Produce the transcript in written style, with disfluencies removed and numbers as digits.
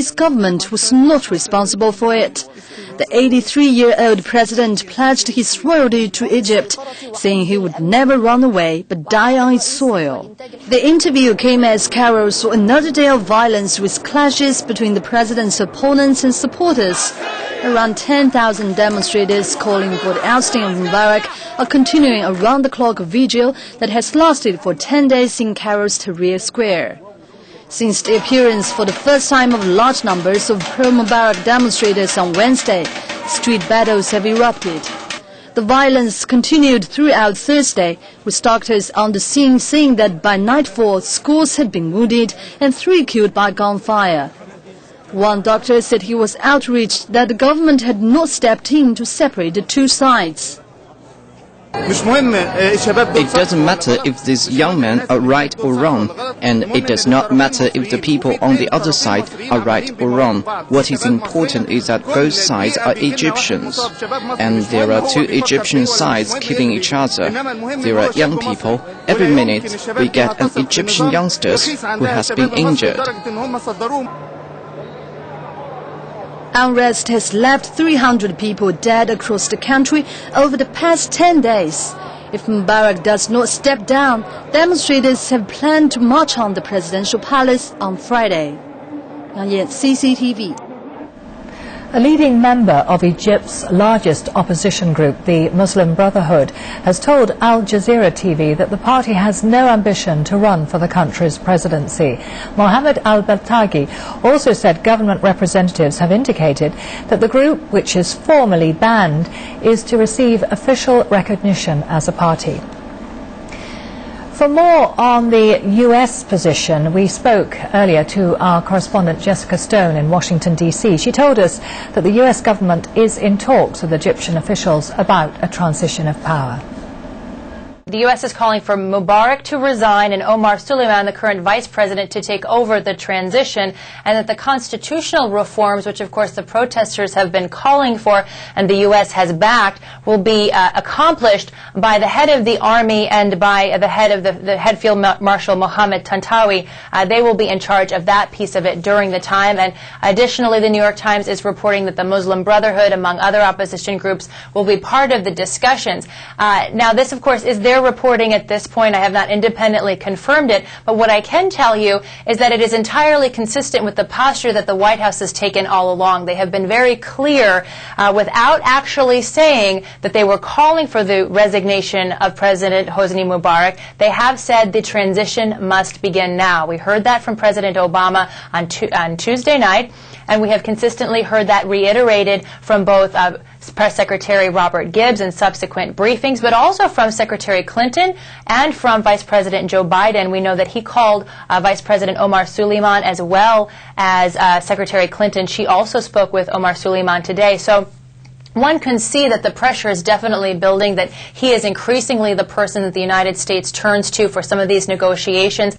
his government was not responsible for it. The 83-year-old president pledged his loyalty to Egypt, saying he would never run away but die on its soil. The interview came as Cairo saw another day of violence with clashes between the president's opponents and supporters. Around 10,000 demonstrators calling for the ousting of Mubarak are continuing a round-the-clock vigil that has lasted for 10 days in Cairo's Tahrir Square. Since the appearance for the first time of large numbers of pro-Mubarak demonstrators on Wednesday, street battles have erupted. The violence continued throughout Thursday, with doctors on the scene saying that by nightfall scores had been wounded and 3 killed by gunfire. One doctor said he was outraged that the government had not stepped in to separate the two sides. It doesn't matter if these young men are right or wrong, and it does not matter if the people on the other side are right or wrong. What is important is that both sides are Egyptians, and there are two Egyptian sides killing each other. There are young people. Every minute we get an Egyptian youngster who has been injured. Unrest has left 300 people dead across the country over the past 10 days. If Mubarak does not step down, demonstrators have planned to march on the presidential palace on Friday. Yang Yan, CCTV. A leading member of Egypt's largest opposition group, the Muslim Brotherhood, has told Al Jazeera TV that the party has no ambition to run for the country's presidency. Mohammed al-Baltagi also said government representatives have indicated that the group, which is formally banned, is to receive official recognition as a party. For more on the U.S. position, we spoke earlier to our correspondent Jessica Stone in Washington, D.C. She told us that the U.S. government is in talks with Egyptian officials about a transition of power. The U.S. is calling for Mubarak to resign and Omar Suleiman, the current vice president, to take over the transition, and that the constitutional reforms, which of course the protesters have been calling for and the U.S. has backed, will be accomplished by the head of the army and by the head of the head field marshal Mohammed Tantawi. They will be in charge of that piece of it during the time. And additionally, the New York Times is reporting that the Muslim Brotherhood, among other opposition groups, will be part of the discussions. Now, this, of course, is their reporting at this point. I have not independently confirmed it, but what I can tell you is that it is entirely consistent with the posture that the White House has taken all along. They have been very clear, without actually saying that they were calling for the resignation of President Hosni Mubarak. They have said the transition must begin now. We heard that from President Obama on Tuesday night, and we have consistently heard that reiterated from both Press Secretary Robert Gibbs in subsequent briefings, but also from Secretary Clinton and from Vice President Joe Biden. We know that he called Vice President Omar Suleiman as well as Secretary Clinton. She also spoke with Omar Suleiman today. So one can see that the pressure is definitely building, that he is increasingly the person that the United States turns to for some of these negotiations.